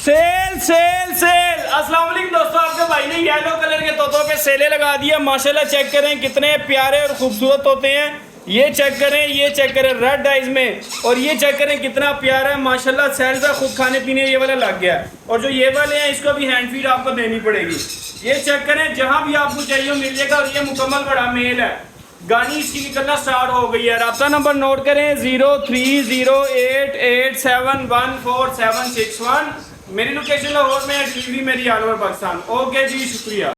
Cell cell cell. अस्सलाम वालेकुम दोस्तों, आपके भाई ने येलो कलर के तोतों पे सेले लगा दिया। माशाल्लाह चेक करें कितने प्यारे और खूबसूरत होते हैं। ये चेक करें, ये चेक करें रेड आइज में, और ये चेक करें कितना प्यारा है माशाल्लाह। सेल का खुद खाने पीने ये वाला लग गया, और जो ये वाले हैं इसको भी हैंड फीड आपको देनी पड़ेगी। ये चेक करें, जहाँ भी आपको चाहिए मिल जाएगा, और ये मुकम्मल बड़ा मेल है। गानी इसकी निकलना स्टार्ट हो गई है। रब्ता नंबर नोट करें 030887144761। मेरी लोकेशन लाहौर में है, डिलीवरी मेरी ऑल ओवर पाकिस्तान। ओके जी, शुक्रिया।